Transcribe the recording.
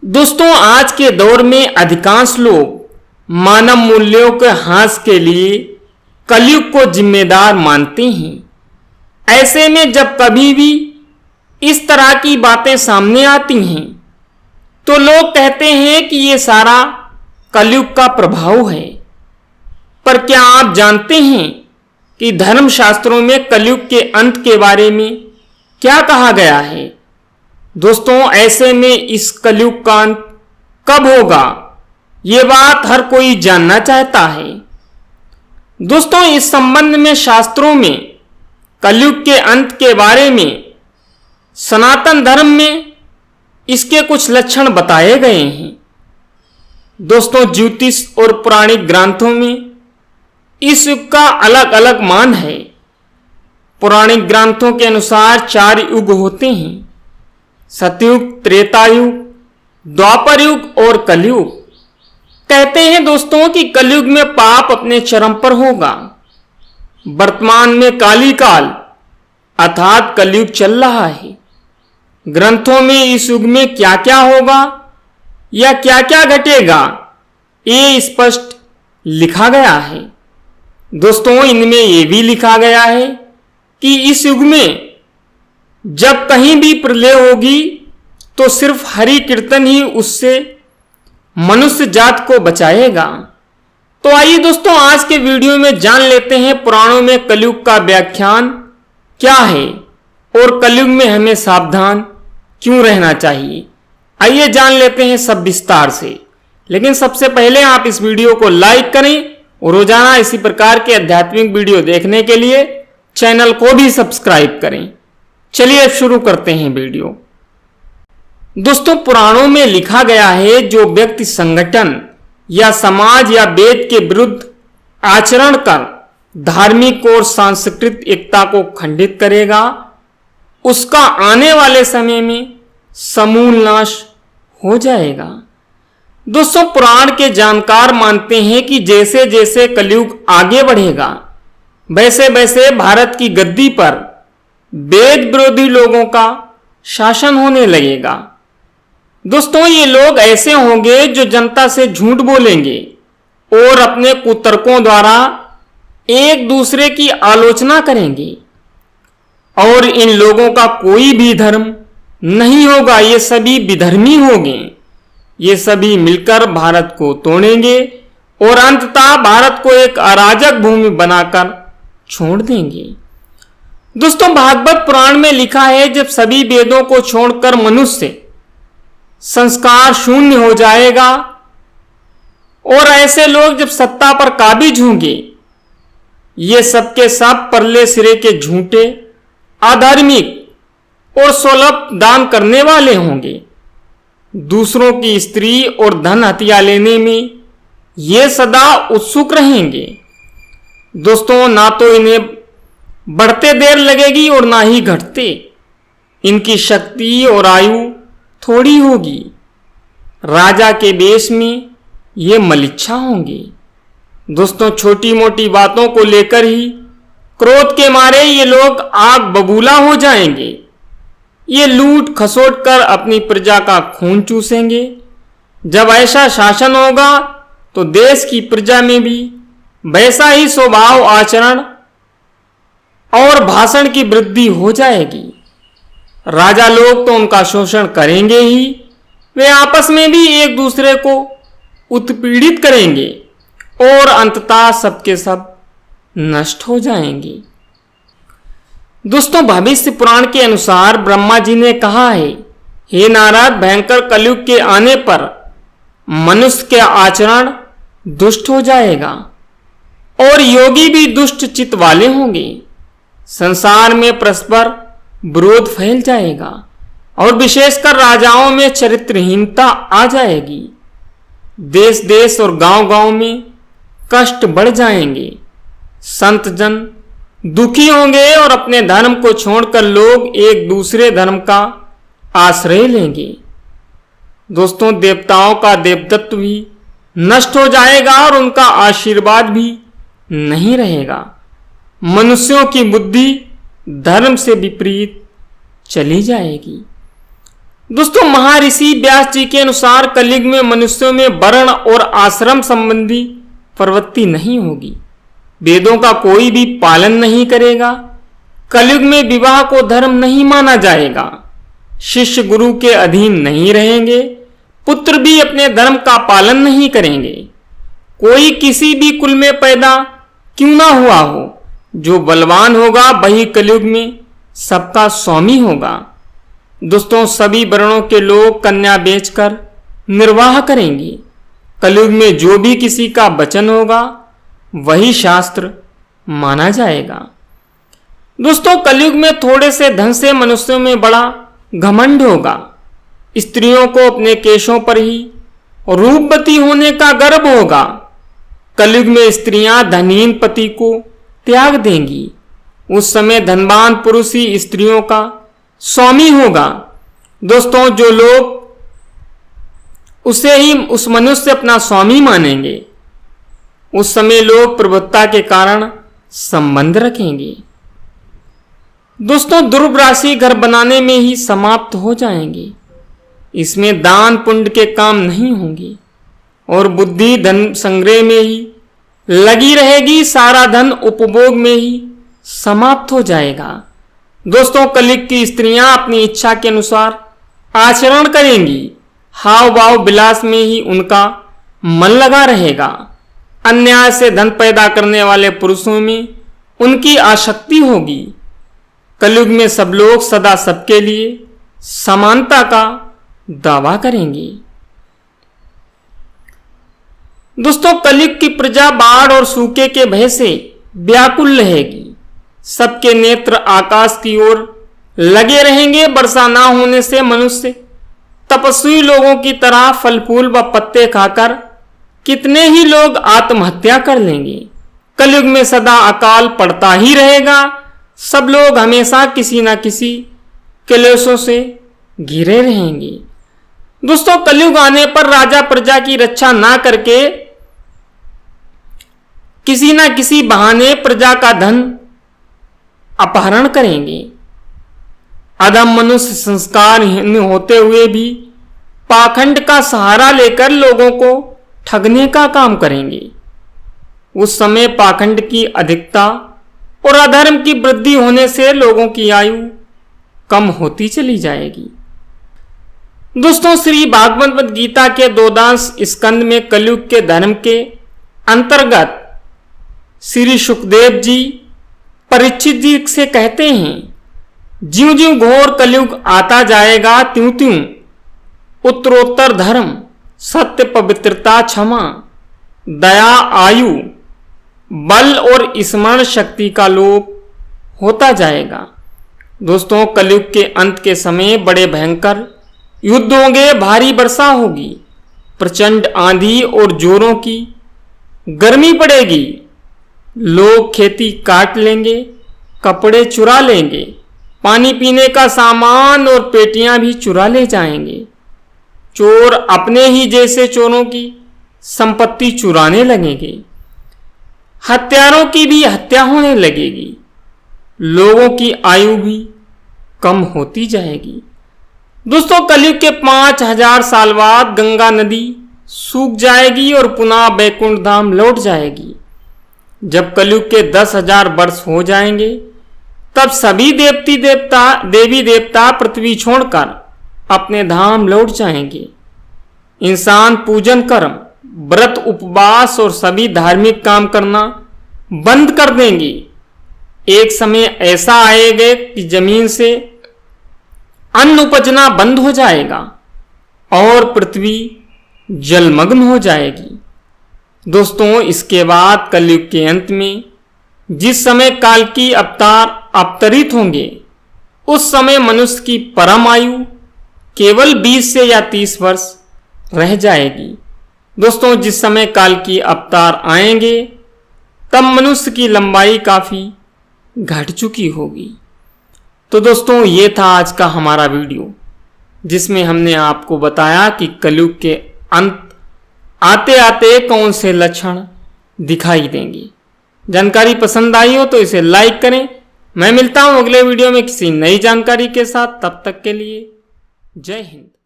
दोस्तों, आज के दौर में अधिकांश लोग मानव मूल्यों के ह्रास के लिए कलयुग को जिम्मेदार मानते हैं। ऐसे में जब कभी भी इस तरह की बातें सामने आती हैं तो लोग कहते हैं कि ये सारा कलयुग का प्रभाव है। पर क्या आप जानते हैं कि धर्मशास्त्रों में कलयुग के अंत के बारे में क्या कहा गया है? दोस्तों, ऐसे में इस कलयुग का अंत कब होगा, ये बात हर कोई जानना चाहता है। दोस्तों, इस संबंध में शास्त्रों में कलयुग के अंत के बारे में सनातन धर्म में इसके कुछ लक्षण बताए गए हैं। दोस्तों, ज्योतिष और पौराणिक ग्रंथों में इस युग का अलग अलग मान है। पौराणिक ग्रंथों के अनुसार 4 युग होते हैं: सतयुग, त्रेता युग, द्वापर युग और कलयुग। कहते हैं दोस्तों कि कलयुग में पाप अपने चरम पर होगा। वर्तमान में काली काल अर्थात कलयुग चल रहा है। ग्रंथों में इस युग में क्या क्या होगा या क्या क्या घटेगा, ये स्पष्ट लिखा गया है। दोस्तों, इनमें यह भी लिखा गया है कि इस युग में जब कहीं भी प्रलय होगी तो सिर्फ हरि कीर्तन ही उससे मनुष्य जात को बचाएगा। तो आइए दोस्तों, आज के वीडियो में जान लेते हैं पुराणों में कलयुग का व्याख्यान क्या है और कलयुग में हमें सावधान क्यों रहना चाहिए। आइए जान लेते हैं सब विस्तार से। लेकिन सबसे पहले आप इस वीडियो को लाइक करें और रोजाना इसी प्रकार के आध्यात्मिक वीडियो देखने के लिए चैनल को भी सब्सक्राइब करें। चलिए अब शुरू करते हैं वीडियो। दोस्तों, पुराणों में लिखा गया है जो व्यक्ति संगठन या समाज या वेद के विरुद्ध आचरण कर धार्मिक और सांस्कृतिक एकता को खंडित करेगा, उसका आने वाले समय में समूल नाश हो जाएगा। दोस्तों, पुराण के जानकार मानते हैं कि जैसे जैसे कलयुग आगे बढ़ेगा वैसे वैसे भारत की गद्दी पर वेद विरोधी लोगों का शासन होने लगेगा। दोस्तों, ये लोग ऐसे होंगे जो जनता से झूठ बोलेंगे और अपने कुतर्कों द्वारा एक दूसरे की आलोचना करेंगे। और इन लोगों का कोई भी धर्म नहीं होगा, ये सभी विधर्मी होंगे। ये सभी मिलकर भारत को तोड़ेंगे और अंततः भारत को एक अराजक भूमि बनाकर छोड़ देंगे। दोस्तों, भागवत पुराण में लिखा है जब सभी वेदों को छोड़कर मनुष्य संस्कार शून्य हो जाएगा और ऐसे लोग जब सत्ता पर काबिज होंगे, ये सबके सब परले सिरे के झूठे, अधार्मिक और सुलभ दान करने वाले होंगे। दूसरों की स्त्री और धन हथिया लेने में ये सदा उत्सुक रहेंगे। दोस्तों, ना तो इन्हें बढ़ते देर लगेगी और ना ही घटते। इनकी शक्ति और आयु थोड़ी होगी। राजा के वेश में ये मलिच्छा होंगे। दोस्तों, छोटी मोटी बातों को लेकर ही क्रोध के मारे ये लोग आग बबूला हो जाएंगे। ये लूट खसोट कर अपनी प्रजा का खून चूसेंगे। जब ऐसा शासन होगा तो देश की प्रजा में भी वैसा ही स्वभाव, आचरण और भाषण की वृद्धि हो जाएगी। राजा लोग तो उनका शोषण करेंगे ही, वे आपस में भी एक दूसरे को उत्पीड़ित करेंगे और अंततः सबके सब नष्ट हो जाएंगे। दोस्तों, भविष्य पुराण के अनुसार ब्रह्मा जी ने कहा है, हे नारद, भयंकर कलयुग के आने पर मनुष्य के आचरण दुष्ट हो जाएगा और योगी भी दुष्ट चित्त वाले होंगे। संसार में परस्पर विरोध फैल जाएगा और विशेषकर राजाओं में चरित्रहीनता आ जाएगी। देश देश और गांव गांव में कष्ट बढ़ जाएंगे। संत जन दुखी होंगे और अपने धर्म को छोड़कर लोग एक दूसरे धर्म का आश्रय लेंगे। दोस्तों, देवताओं का देवत्व भी नष्ट हो जाएगा और उनका आशीर्वाद भी नहीं रहेगा। मनुष्यों की बुद्धि धर्म से विपरीत चली जाएगी। दोस्तों, महर्षि व्यास जी के अनुसार कलयुग में मनुष्यों में वर्ण और आश्रम संबंधी प्रवृत्ति नहीं होगी। वेदों का कोई भी पालन नहीं करेगा। कलयुग में विवाह को धर्म नहीं माना जाएगा। शिष्य गुरु के अधीन नहीं रहेंगे। पुत्र भी अपने धर्म का पालन नहीं करेंगे। कोई किसी भी कुल में पैदा क्यों ना हुआ हो, जो बलवान होगा वही कलयुग में सबका स्वामी होगा। दोस्तों, सभी वर्णों के लोग कन्या बेचकर निर्वाह करेंगे। कलयुग में जो भी किसी का वचन होगा वही शास्त्र माना जाएगा। दोस्तों, कलयुग में थोड़े से धन से मनुष्यों में बड़ा घमंड होगा। स्त्रियों को अपने केशों पर ही रूपवती होने का गर्व होगा। कलयुग में स्त्रियां धनहीन पति को त्याग देंगी। उस समय धनवान पुरुष ही स्त्रियों का स्वामी होगा। दोस्तों, जो लोग उसे ही उस मनुष्य अपना स्वामी मानेंगे, उस समय लोग प्रभुत्ता के कारण संबंध रखेंगे। दोस्तों, ध्रुव राशि घर बनाने में ही समाप्त हो जाएंगे। इसमें दान पुण्य के काम नहीं होंगे और बुद्धि धन संग्रह में ही लगी रहेगी। सारा धन उपभोग में ही समाप्त हो जाएगा। दोस्तों, कलयुग की स्त्रियां अपनी इच्छा के अनुसार आचरण करेंगी। हाव भाव विलास में ही उनका मन लगा रहेगा। अन्याय से धन पैदा करने वाले पुरुषों में उनकी आसक्ति होगी। कलयुग में सब लोग सदा सबके लिए समानता का दावा करेंगे। दोस्तों, कलयुग की प्रजा बाढ़ और सूखे के भय से व्याकुल रहेगी। सबके नेत्र आकाश की ओर लगे रहेंगे। वर्षा ना होने से मनुष्य तपस्वी लोगों की तरह फल फूल व पत्ते खाकर कितने ही लोग आत्महत्या कर लेंगे। कलयुग में सदा अकाल पड़ता ही रहेगा। सब लोग हमेशा किसी न किसी क्लेशों से घिरे रहेंगे। दोस्तों, कलयुग आने पर राजा प्रजा की रक्षा ना करके किसी न किसी बहाने प्रजा का धन अपहरण करेंगे। अधम मनुष्य संस्कारहीन होते हुए भी पाखंड का सहारा लेकर लोगों को ठगने का काम करेंगे। उस समय पाखंड की अधिकता और अधर्म की वृद्धि होने से लोगों की आयु कम होती चली जाएगी। दोस्तों, श्री भागवत गीता के 2 स्कंद में कलयुग के धर्म के अंतर्गत श्री सुखदेव जी परीक्षित जी से कहते हैं, ज्यों ज्यों घोर कलयुग आता जाएगा त्यों त्यों उत्तरोत्तर धर्म, सत्य, पवित्रता, क्षमा, दया, आयु, बल और स्मरण शक्ति का लोप होता जाएगा। दोस्तों, कलयुग के अंत के समय बड़े भयंकर युद्ध होंगे। भारी वर्षा होगी। प्रचंड आंधी और जोरों की गर्मी पड़ेगी। लोग खेती काट लेंगे, कपड़े चुरा लेंगे, पानी पीने का सामान और पेटियां भी चुरा ले जाएंगे। चोर अपने ही जैसे चोरों की संपत्ति चुराने लगेंगे। हत्यारों की भी हत्या होने लगेगी। लोगों की आयु भी कम होती जाएगी। दोस्तों, कलयुग के 5000 साल बाद गंगा नदी सूख जाएगी और पुनः बैकुंठ धाम लौट जाएगी। जब कलयुग के 10,000 वर्ष हो जाएंगे तब सभी देवी देवता पृथ्वी छोड़कर अपने धाम लौट जाएंगे। इंसान पूजन कर्म, व्रत, उपवास और सभी धार्मिक काम करना बंद कर देंगे। एक समय ऐसा आएगा कि जमीन से अन्न उपजना बंद हो जाएगा और पृथ्वी जलमग्न हो जाएगी। दोस्तों, इसके बाद कलयुग के अंत में जिस समय काल की अवतार अवतरित होंगे उस समय मनुष्य की परम आयु केवल 20 से या 30 वर्ष रह जाएगी। दोस्तों, जिस समय काल की अवतार आएंगे तब मनुष्य की लंबाई काफी घट चुकी होगी। तो दोस्तों, ये था आज का हमारा वीडियो जिसमें हमने आपको बताया कि कलयुग के अंत आते आते कौन से लक्षण दिखाई देंगे। जानकारी पसंद आई हो तो इसे लाइक करें। मैं मिलता हूं अगले वीडियो में किसी नई जानकारी के साथ। तब तक के लिए जय हिंद।